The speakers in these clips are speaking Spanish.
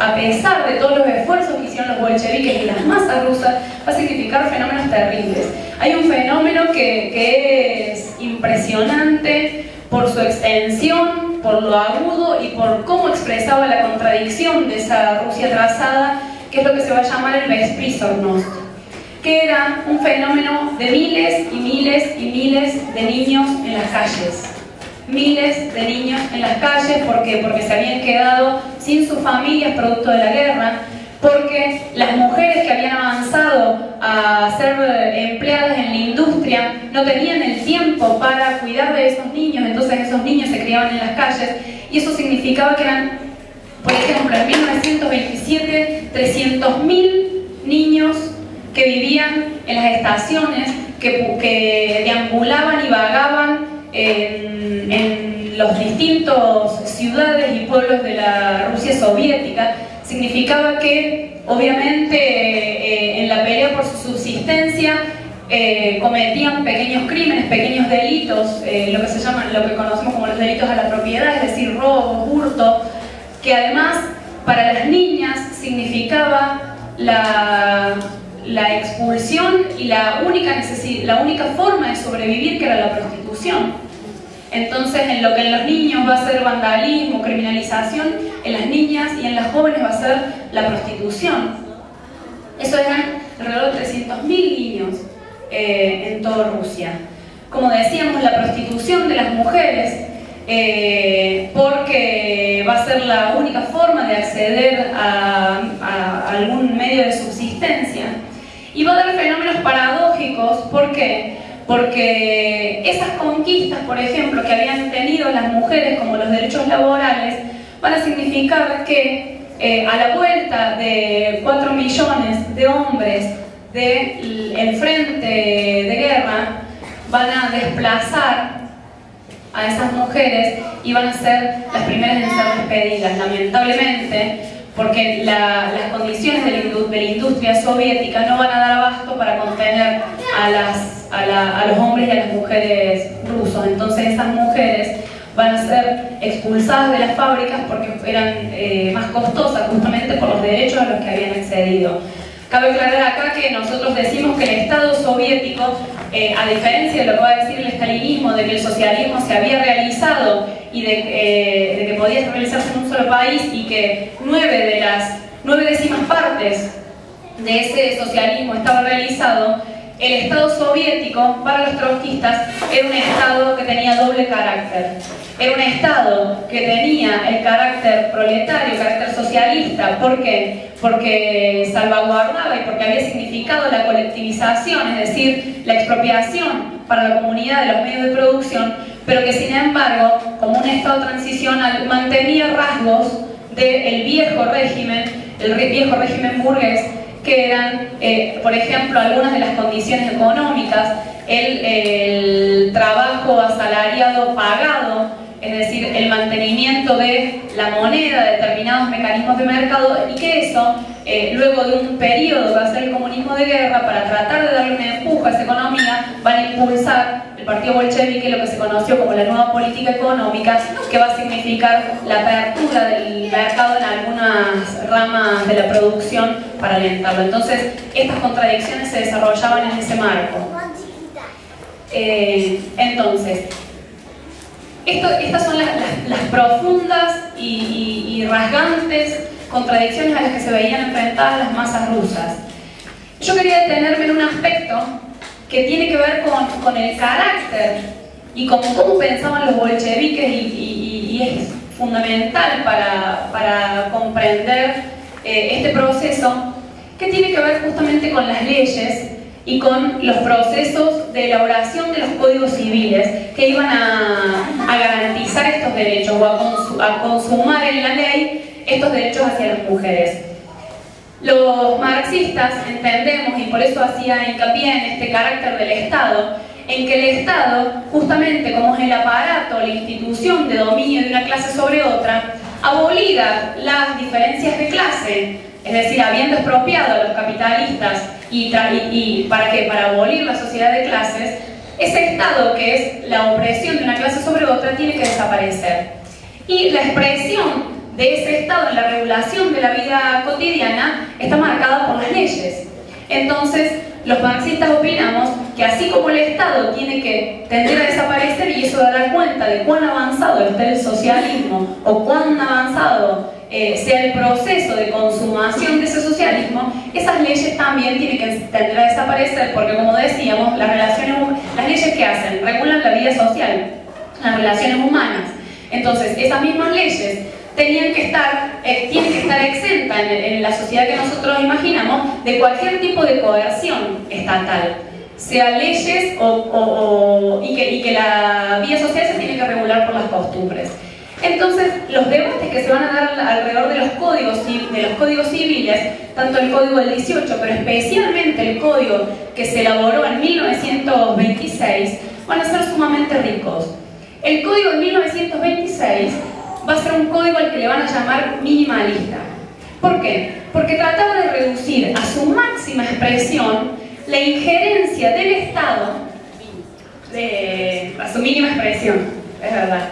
a pesar de todos los esfuerzos que hicieron los bolcheviques y las masas rusas, va a significar fenómenos terribles. Hay un fenómeno que es impresionante por su extensión, por lo agudo y por cómo expresaba la contradicción de esa Rusia trazada, que es lo que se va a llamar el Besprizornost, que era un fenómeno de miles y miles y miles de niños en las calles. Miles de niños en las calles, ¿por qué? Porque se habían quedado sin sus familias producto de la guerra, porque las mujeres que habían avanzado a ser empleadas en la industria no tenían el tiempo para cuidar de esos niños, entonces esos niños se criaban en las calles, y eso significaba que eran, por ejemplo, en 1927, 300.000 niños que vivían en las estaciones, que deambulaban y vagaban en los distintos ciudades y pueblos de la Rusia soviética. Significaba que, obviamente, en la pelea por su subsistencia cometían pequeños crímenes, pequeños delitos, lo que se llaman, lo que conocemos como los delitos a la propiedad, es decir, robo, hurto, que además para las niñas significaba la expulsión y la única forma de sobrevivir, que era la prostitución. Entonces, en lo que en los niños va a ser vandalismo, criminalización, en las niñas y en las jóvenes va a ser la prostitución. Eso eran alrededor de 300.000 niños en toda Rusia. Como decíamos, la prostitución de las mujeres, porque va a ser la única forma de acceder a algún medio de subsistencia. Y va a dar fenómenos paradójicos. ¿Por qué? Porque esas conquistas, por ejemplo, que habían tenido las mujeres, como los derechos laborales, van a significar que a la vuelta de 4 millones de hombres del frente de guerra, van a desplazar a esas mujeres y van a ser las primeras en ser despedidas, lamentablemente, porque las condiciones de la industria soviética no van a dar abasto para contener a los hombres y a las mujeres rusos. Entonces esas mujeres van a ser expulsadas de las fábricas porque eran más costosas, justamente por los derechos a los que habían accedido. Cabe aclarar acá que nosotros decimos que el Estado soviético, a diferencia de lo que va a decir el estalinismo, de que el socialismo se había realizado y de que podía realizarse en un solo país, y que 9 de las 9 décimas partes de ese socialismo estaba realizado, el Estado soviético, para los trotskistas, era un Estado que tenía doble carácter. Era un Estado que tenía el carácter proletario, el carácter socialista. ¿Por qué? Porque salvaguardaba y porque había significado la colectivización, es decir, la expropiación para la comunidad de los medios de producción, pero que sin embargo, como un Estado transicional, mantenía rasgos del viejo régimen, el viejo régimen burgués, que eran, por ejemplo, algunas de las condiciones económicas, el trabajo asalariado pagado, es decir, el mantenimiento de la moneda, determinados mecanismos de mercado, y que eso, luego de un periodo que va a ser el comunismo de guerra, para tratar de darle un empuje a esa economía, van a impulsar el partido bolchevique lo que se conoció como la nueva política económica, que va a significar la apertura del mercado en algunas ramas de la producción para alentarlo. Entonces, estas contradicciones se desarrollaban en ese marco. Entonces, estas son las profundas y rasgantes contradicciones a las que se veían enfrentadas las masas rusas. Yo quería detenerme en un aspecto que tiene que ver con el carácter y con cómo pensaban los bolcheviques, y es fundamental para comprender este proceso, que tiene que ver justamente con las leyes y con los procesos de elaboración de los códigos civiles que iban a garantizar estos derechos o a consumar en la ley estos derechos hacia las mujeres. Los marxistas entendemos, y por eso hacía hincapié en este carácter del Estado, en que el Estado, justamente como es el aparato, la institución de dominio de una clase sobre otra, abolida las diferencias de clase, es decir, habiendo expropiado a los capitalistas y ¿para qué? Para abolir la sociedad de clases, ese Estado que es la opresión de una clase sobre otra tiene que desaparecer. Y la expresión de ese Estado en la regulación de la vida cotidiana está marcada por las leyes. Entonces, los marxistas opinamos que así como el Estado tiene que tender a desaparecer, y eso dará cuenta de cuán avanzado está el socialismo o cuán avanzado sea el proceso de consumación de ese socialismo, esas leyes también tienen que tender a desaparecer, porque como decíamos, las leyes que hacen, regulan la vida social, las relaciones humanas. Entonces, esas mismas leyes tienen que estar exentas en la sociedad que nosotros imaginamos de cualquier tipo de coerción estatal, sea leyes y que la vida social se tiene que regular por las costumbres. Entonces, los debates que se van a dar alrededor de los códigos civiles, tanto el Código del 18, pero especialmente el código que se elaboró en 1926, van a ser sumamente ricos. El Código de 1926 va a ser un código al que le van a llamar minimalista. ¿Por qué? Porque trataba de reducir a su máxima expresión la injerencia del Estado, a su mínima expresión, es verdad.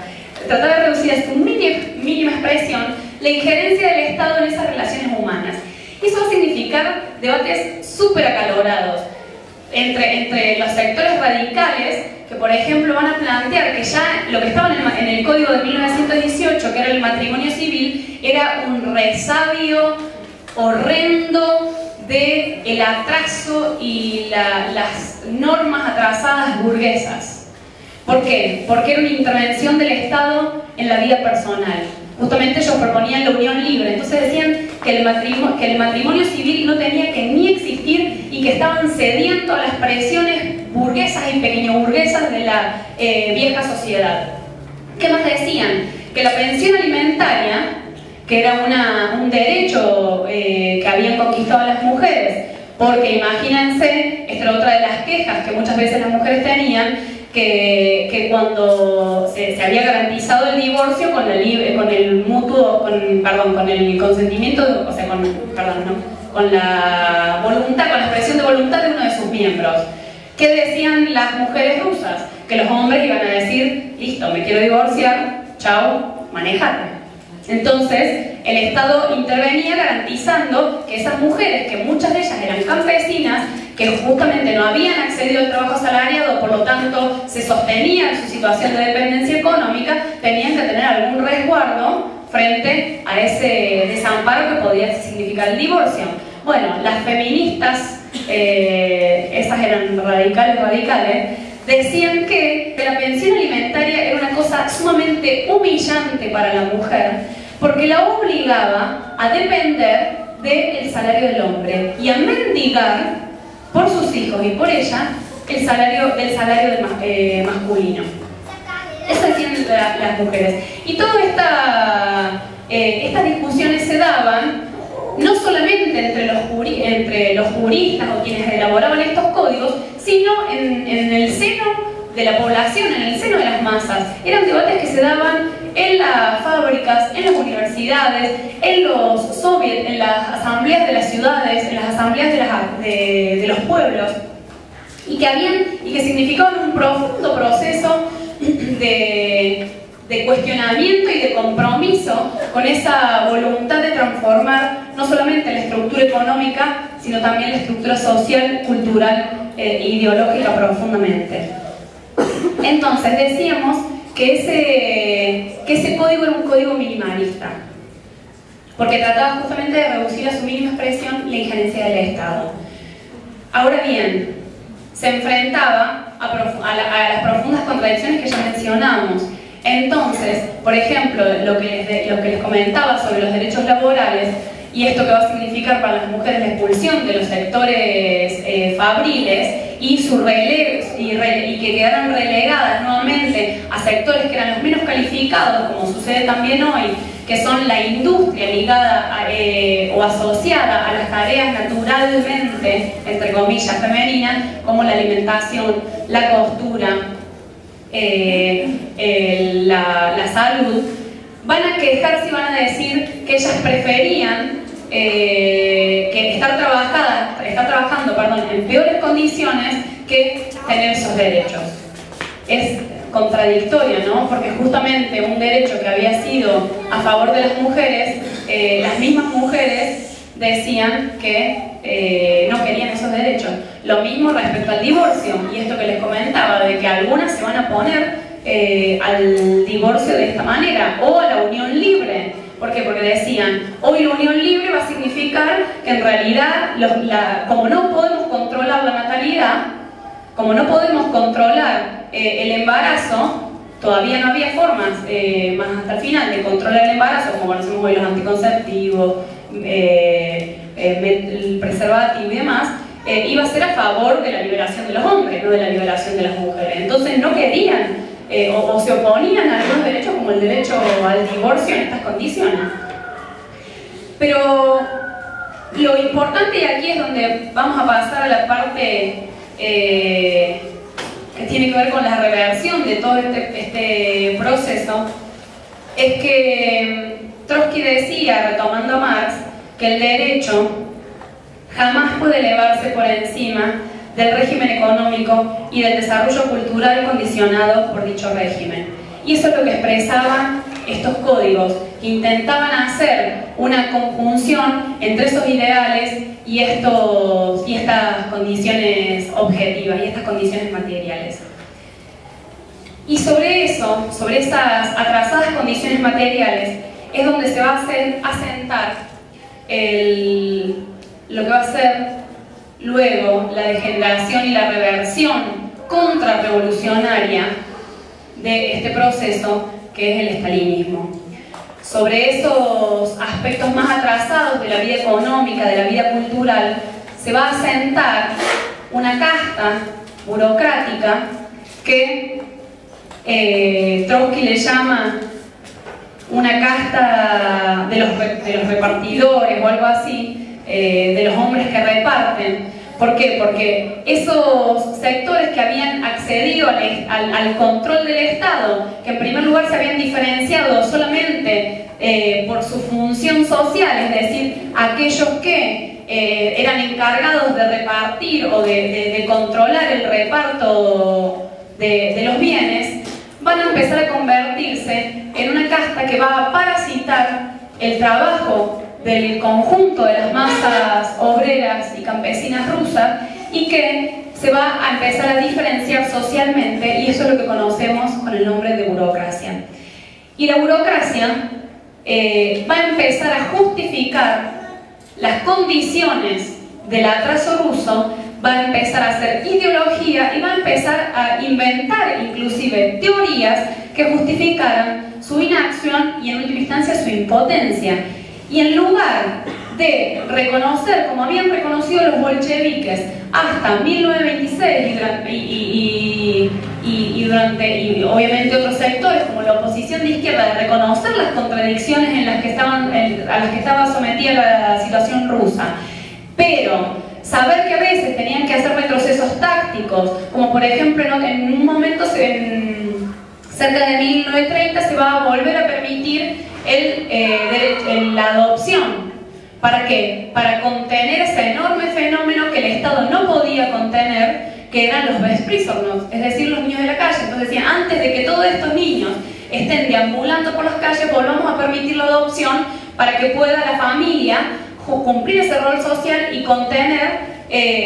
Trataba de reducir a su mínima expresión la injerencia del Estado en esas relaciones humanas. Y eso va a significar debates súper acalorados entre los sectores radicales, que por ejemplo van a plantear que ya lo que estaba en el Código de 1918, que era el matrimonio civil, era un resabio horrendo del atraso y las normas atrasadas burguesas. ¿Por qué? Porque era una intervención del Estado en la vida personal. Justamente ellos proponían la unión libre, entonces decían que el matrimonio civil no tenía que ni existir y que estaban cediendo a las presiones burguesas y pequeño burguesas de la vieja sociedad. ¿Qué más decían? Que la pensión alimentaria, que era un derecho que habían conquistado las mujeres, porque imagínense, esta era otra de las quejas que muchas veces las mujeres tenían, que cuando se había garantizado el divorcio con el consentimiento, con la voluntad, con la expresión de voluntad de uno de sus miembros. ¿Qué decían las mujeres rusas? Que los hombres iban a decir, listo, me quiero divorciar, chao, manejate. Entonces, el Estado intervenía garantizando que esas mujeres, que muchas de ellas eran campesinas, que justamente no habían accedido al trabajo asalariado, por lo tanto se sostenían su situación de dependencia económica, tenían que tener algún resguardo frente a ese desamparo que podía significar el divorcio. Bueno, las feministas, esas eran radicales, decían que la pensión alimentaria era una cosa sumamente humillante para la mujer, porque la obligaba a depender del salario del hombre y a mendigar por sus hijos y por ella del salario masculino. Eso decían las mujeres. Y todas estas discusiones se daban no solamente entre los juristas o quienes elaboraban estos códigos, sino en el seno de la población, en el seno de las masas. Eran debates que se daban en las fábricas, en las universidades, en los soviets, en las asambleas de las ciudades, en las asambleas de los pueblos, y que significaban un profundo proceso de cuestionamiento y de compromiso con esa voluntad de transformar no solamente la estructura económica, sino también la estructura social, cultural e ideológica profundamente. Entonces decíamos que ese código era un código minimalista, porque trataba justamente de reducir a su mínima expresión la injerencia del Estado. Ahora bien, se enfrentaba a las profundas contradicciones que ya mencionamos. Entonces, por ejemplo, lo que les comentaba sobre los derechos laborales, y esto que va a significar para las mujeres la expulsión de los sectores fabriles y que quedaran relegadas nuevamente a sectores que eran los menos calificados, como sucede también hoy, que son la industria ligada o asociada a las tareas naturalmente, entre comillas, femeninas, como la alimentación, la costura, la salud. Van a quejarse y van a decir que ellas preferían que estar trabajando en peores condiciones que tener esos derechos. Es contradictoria, ¿no? Porque justamente un derecho que había sido a favor de las mujeres, las mismas mujeres decían que no querían esos derechos. Lo mismo respecto al divorcio, y esto que les comentaba, de que algunas se van a oponer al divorcio de esta manera, o a la unión libre. ¿Por qué? Porque decían, hoy la unión libre va a significar que en realidad, como no podemos controlar la natalidad, como no podemos controlar el embarazo, todavía no había formas, más hasta el final, de controlar el embarazo, como conocemos hoy los anticonceptivos, el preservativo y demás, iba a ser a favor de la liberación de los hombres, no de la liberación de las mujeres. Entonces no querían o se oponían a algunos derechos, como el derecho al divorcio en estas condiciones. Pero lo importante, y aquí es donde vamos a pasar a la parte que tiene que ver con la reversión de todo este proceso, es que Trotsky decía, retomando a Marx, que el derecho jamás puede elevarse por encima del régimen económico y del desarrollo cultural condicionado por dicho régimen. Y eso es lo que expresaban estos códigos, que intentaban hacer una conjunción entre esos ideales y estas condiciones objetivas y estas condiciones materiales. Y sobre eso, sobre esas atrasadas condiciones materiales, es donde se va a asentar lo que va a ser luego la degeneración y la reversión contrarrevolucionaria de este proceso, que es el estalinismo. Sobre esos aspectos más atrasados de la vida económica, de la vida cultural, se va a asentar una casta burocrática que Trotsky le llama una casta de los repartidores o algo así, de los hombres que reparten. ¿Por qué? Porque esos sectores que habían accedido al control del Estado, que en primer lugar se habían diferenciado solamente por su función social, es decir, aquellos que eran encargados de repartir o de controlar el reparto de los bienes, van a empezar a convertirse en una casta que va a parasitar el trabajo del conjunto de las masas obreras y campesinas rusas, y que se va a empezar a diferenciar socialmente, y eso es lo que conocemos con el nombre de burocracia. Y la burocracia va a empezar a justificar las condiciones del atraso ruso, va a empezar a hacer ideología y va a empezar a inventar inclusive teorías que justificaran su inacción y en última instancia su impotencia. Y en lugar de reconocer, como habían reconocido los bolcheviques hasta 1926 y obviamente otros sectores como la oposición de izquierda, de reconocer las contradicciones a las que estaba sometida la situación rusa, pero saber que a veces tenían que hacer retrocesos tácticos, como por ejemplo en un momento cerca de 1930 se va a volver a permitir la adopción. ¿Para qué? Para contener ese enorme fenómeno que el Estado no podía contener, que eran los Besprísornos, es decir, los niños de la calle. Entonces decían, antes de que todos estos niños estén deambulando por las calles, volvamos a permitir la adopción para que pueda la familia cumplir ese rol social y contener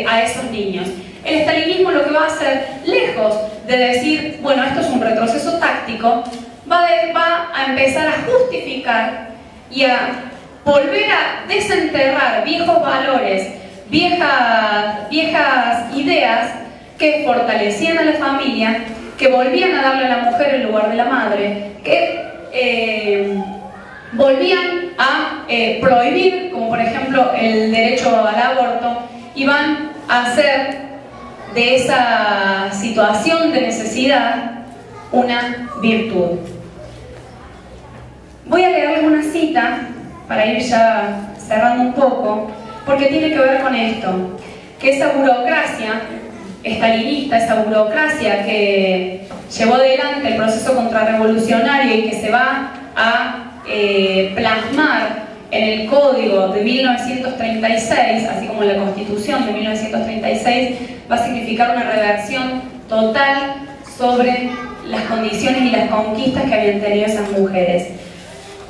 a esos niños. El estalinismo lo que va a hacer, lejos de decir, bueno, esto es un retroceso táctico, va a empezar a justificar y a volver a desenterrar viejos valores, viejas ideas que fortalecían a la familia, que volvían a darle a la mujer el lugar de la madre, que volvían a prohibir, como por ejemplo el derecho al aborto, y van a hacer de esa situación de necesidad una virtud. Voy a leerles una cita para ir ya cerrando un poco, porque tiene que ver con esto, que esa burocracia estalinista, esa burocracia que llevó adelante el proceso contrarrevolucionario y que se va a plasmar en el Código de 1936, así como en la Constitución de 1936, va a significar una reversión total sobre las condiciones y las conquistas que habían tenido esas mujeres.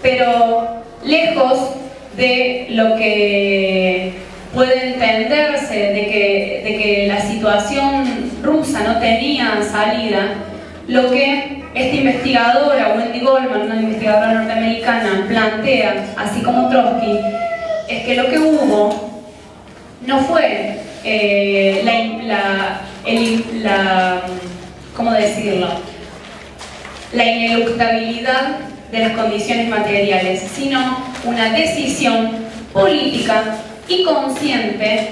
Pero lejos de lo que puede entenderse de que la situación rusa no tenía salida, lo que esta investigadora, Wendy Goldman, una investigadora norteamericana, plantea, así como Trotsky, es que lo que hubo no fue ¿cómo decirlo? La ineluctabilidad de las condiciones materiales, sino una decisión política y consciente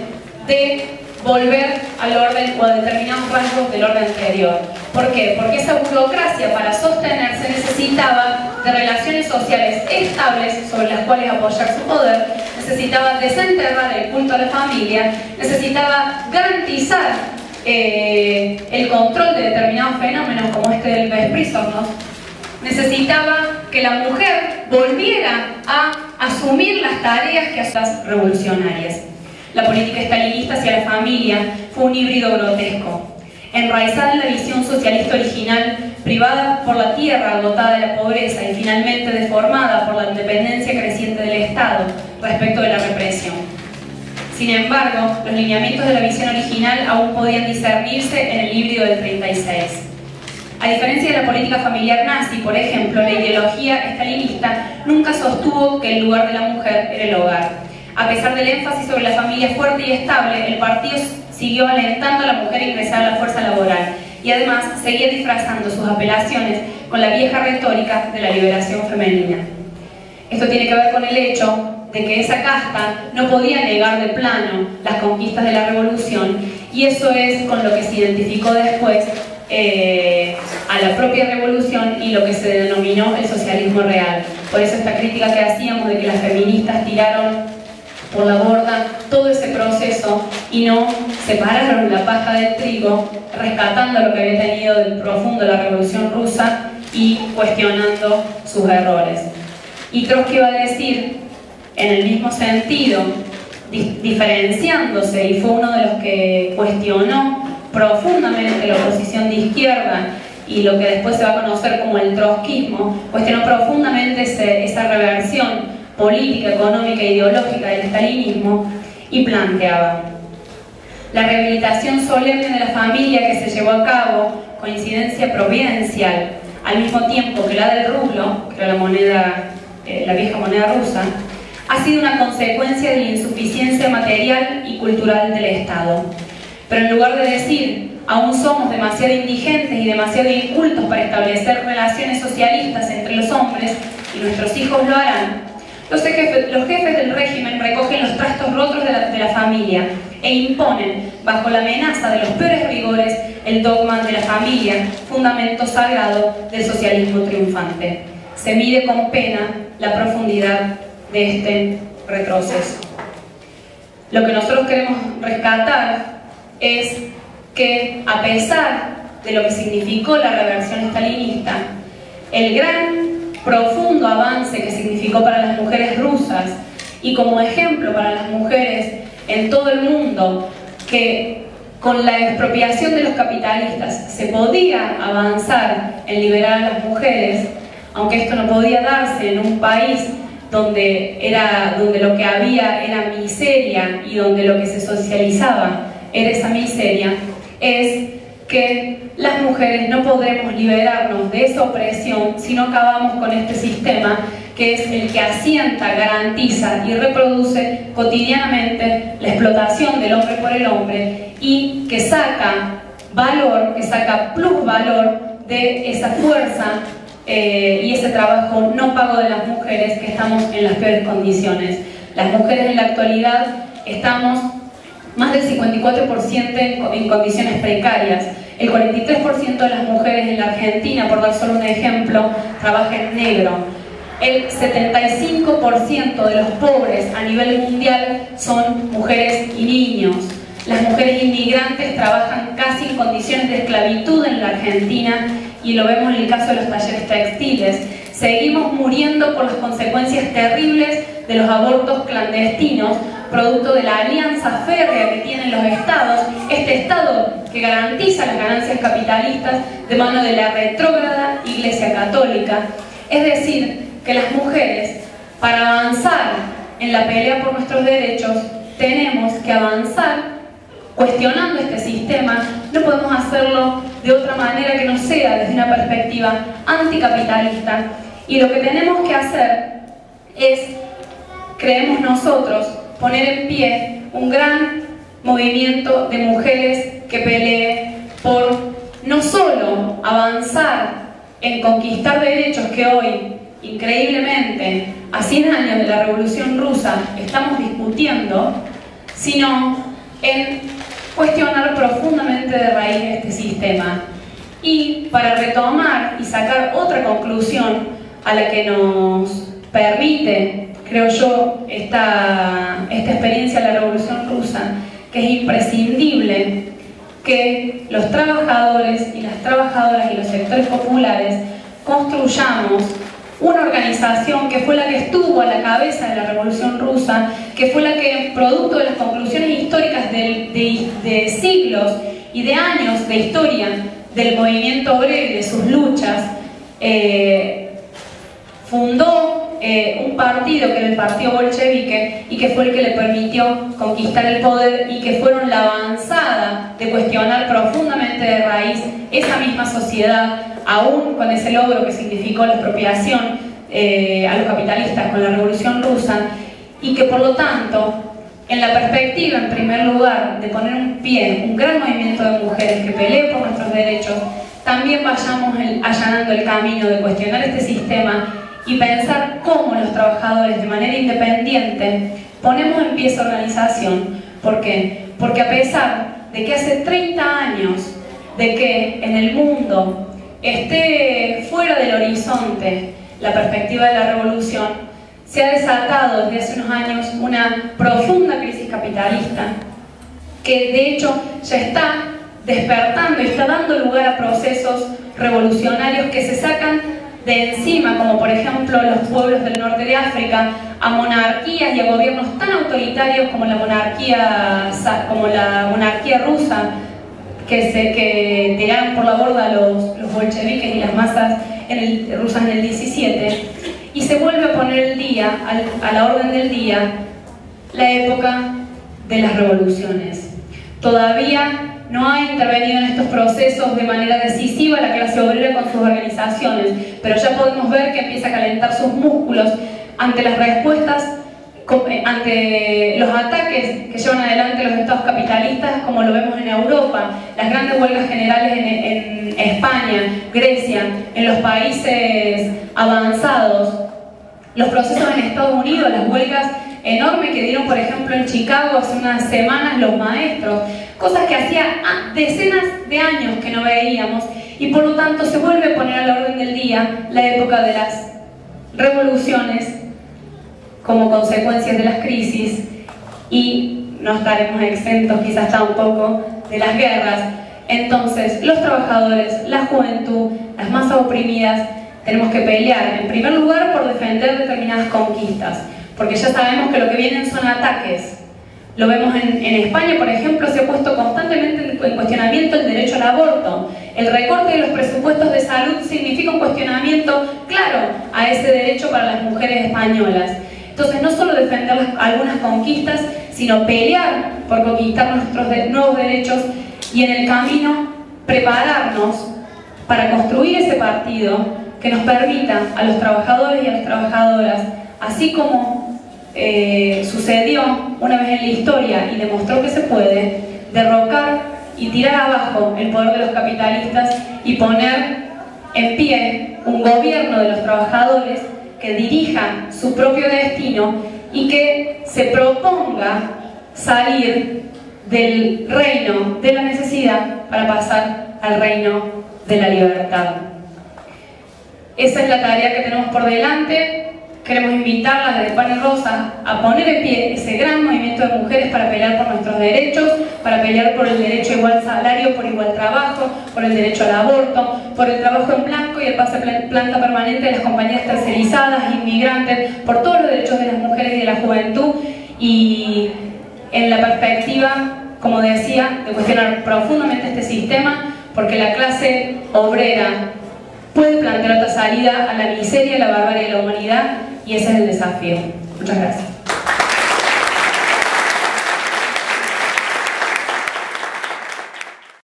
de volver al orden o a determinados rasgos del orden anterior. ¿Por qué? Porque esa burocracia, para sostenerse, necesitaba de relaciones sociales estables sobre las cuales apoyar su poder, necesitaba desenterrar el culto a la familia, necesitaba garantizar el control de determinados fenómenos como este del Vesprísornos, necesitaba que la mujer volviera a asumir las tareas que hacían las revolucionarias. La política estalinista hacia la familia fue un híbrido grotesco, enraizada en la visión socialista original, privada por la tierra, agotada de la pobreza y finalmente deformada por la independencia creciente del Estado respecto de la represión. Sin embargo, los lineamientos de la visión original aún podían discernirse en el híbrido del 36. A diferencia de la política familiar nazi, por ejemplo, la ideología estalinista nunca sostuvo que el lugar de la mujer era el hogar. A pesar del énfasis sobre la familia fuerte y estable, el partido siguió alentando a la mujer a ingresar a la fuerza laboral y además seguía disfrazando sus apelaciones con la vieja retórica de la liberación femenina. Esto tiene que ver con el hecho de que esa casta no podía negar de plano las conquistas de la revolución, y eso es con lo que se identificó después a la propia revolución y lo que se denominó el socialismo real. Por eso esta crítica que hacíamos de que las feministas tiraron por la borda todo ese proceso y no separaron la paja del trigo, rescatando lo que había tenido de profundo la revolución rusa y cuestionando sus errores. Y Trotsky va a decir, en el mismo sentido, diferenciándose, y fue uno de los que cuestionó profundamente la oposición de izquierda y lo que después se va a conocer como el trotskismo, cuestionó profundamente esa reversión política, económica e ideológica del estalinismo, y planteaba: la rehabilitación solemne de la familia que se llevó a cabo, coincidencia providencial, al mismo tiempo que la del rublo, que era la moneda, la vieja moneda rusa, ha sido una consecuencia de la insuficiencia material y cultural del Estado. Pero en lugar de decir, aún somos demasiado indigentes y demasiado incultos para establecer relaciones socialistas entre los hombres, y nuestros hijos lo harán, los jefes del régimen recogen los trastos rotos de la familia e imponen, bajo la amenaza de los peores rigores, el dogma de la familia, fundamento sagrado del socialismo triunfante. Se mide con pena la profundidad de este retroceso. Lo que nosotros queremos rescatar es que, a pesar de lo que significó la reversión estalinista, el gran, profundo avance que significó para las mujeres rusas y como ejemplo para las mujeres en todo el mundo, que con la expropiación de los capitalistas se podía avanzar en liberar a las mujeres, aunque esto no podía darse en un país donde lo que había era miseria y donde lo que se socializaba era esa miseria, es que las mujeres no podremos liberarnos de esa opresión si no acabamos con este sistema que es el que asienta, garantiza y reproduce cotidianamente la explotación del hombre por el hombre, y que saca valor, que saca plusvalor de esa fuerza y ese trabajo no pago de las mujeres, que estamos en las peores condiciones. Las mujeres en la actualidad estamos más del 54% en condiciones precarias. El 43% de las mujeres en la Argentina, por dar solo un ejemplo, trabaja en negro. El 75% de los pobres a nivel mundial son mujeres y niños. Las mujeres inmigrantes trabajan casi en condiciones de esclavitud en la Argentina, y lo vemos en el caso de los talleres textiles. Seguimos muriendo por las consecuencias terribles de los abortos clandestinos, producto de la alianza férrea que tienen los estados, este estado que garantiza las ganancias capitalistas de mano de la retrógrada Iglesia Católica. Es decir, que las mujeres, para avanzar en la pelea por nuestros derechos, tenemos que avanzar cuestionando este sistema. No podemos hacerlo de otra manera que no sea desde una perspectiva anticapitalista. Y lo que tenemos que hacer es, creemos nosotros, poner en pie un gran movimiento de mujeres que pelee por no solo avanzar en conquistar derechos que hoy, increíblemente, a 100 años de la Revolución Rusa, estamos discutiendo, sino en cuestionar profundamente de raíz este sistema. Y para retomar y sacar otra conclusión a la que nos permite, creo yo, esta experiencia de la Revolución Rusa, que es imprescindible que los trabajadores y las trabajadoras y los sectores populares construyamos una organización que fue la que estuvo a la cabeza de la Revolución Rusa, que fue la que, producto de las conclusiones históricas de siglos y de años de historia del movimiento obrero y de sus luchas, fundó un partido que era el Partido Bolchevique y que fue el que le permitió conquistar el poder y que fueron la avanzada de cuestionar profundamente de raíz esa misma sociedad, aún con ese logro que significó la expropiación a los capitalistas con la Revolución Rusa, y que por lo tanto, en la perspectiva, en primer lugar, de poner un pie, un gran movimiento de mujeres que pelee por nuestros derechos, también vayamos allanando el camino de cuestionar este sistema y pensar cómo los trabajadores de manera independiente ponemos en pie esa organización. ¿Por qué? Porque a pesar de que hace 30 años de que en el mundo esté fuera del horizonte la perspectiva de la revolución, se ha desatado desde hace unos años una profunda crisis capitalista que de hecho ya está despertando y está dando lugar a procesos revolucionarios que se sacan de encima, como por ejemplo los pueblos del norte de África, a monarquías y a gobiernos tan autoritarios como la monarquía rusa, que tiraron por la borda los bolcheviques y las masas rusas en el 17, y se vuelve a poner a la orden del día la época de las revoluciones. Todavía no ha intervenido en estos procesos de manera decisiva la clase obrera con sus organizaciones, pero ya podemos ver que empieza a calentar sus músculos ante las respuestas, ante los ataques que llevan adelante los estados capitalistas, como lo vemos en Europa, las grandes huelgas generales en España, Grecia, en los países avanzados, los procesos en Estados Unidos, las huelgas enormes que dieron, por ejemplo, en Chicago hace unas semanas los maestros, cosas que hacía decenas de años que no veíamos, y por lo tanto se vuelve a poner a la orden del día la época de las revoluciones como consecuencias de las crisis, y no estaremos exentos quizás tampoco de las guerras. Entonces, los trabajadores, la juventud, las masas oprimidas, tenemos que pelear en primer lugar por defender determinadas conquistas, porque ya sabemos que lo que vienen son ataques. Lo vemos en España, por ejemplo, se ha puesto constantemente en cuestionamiento el derecho al aborto. El recorte de los presupuestos de salud significa un cuestionamiento claro a ese derecho para las mujeres españolas. Entonces, no solo defender algunas conquistas, sino pelear por conquistar nuestros nuevos derechos y en el camino prepararnos para construir ese partido que nos permita a los trabajadores y a las trabajadoras, así como sucedió una vez en la historia y demostró que se puede, derrocar y tirar abajo el poder de los capitalistas y poner en pie un gobierno de los trabajadores que dirija su propio destino y que se proponga salir del reino de la necesidad para pasar al reino de la libertad. Esa es la tarea que tenemos por delante. Queremos invitarlas desde Pan y Rosa a poner en pie ese gran movimiento movimiento de mujeres para pelear por nuestros derechos, para pelear por el derecho a igual salario, por igual trabajo, por el derecho al aborto, por el trabajo en blanco y el pase planta permanente de las compañías tercerizadas, inmigrantes, por todos los derechos de las mujeres y de la juventud, y en la perspectiva, como decía, de cuestionar profundamente este sistema, porque la clase obrera puede plantear otra salida a la miseria, la barbarie de la humanidad, y ese es el desafío. Muchas gracias.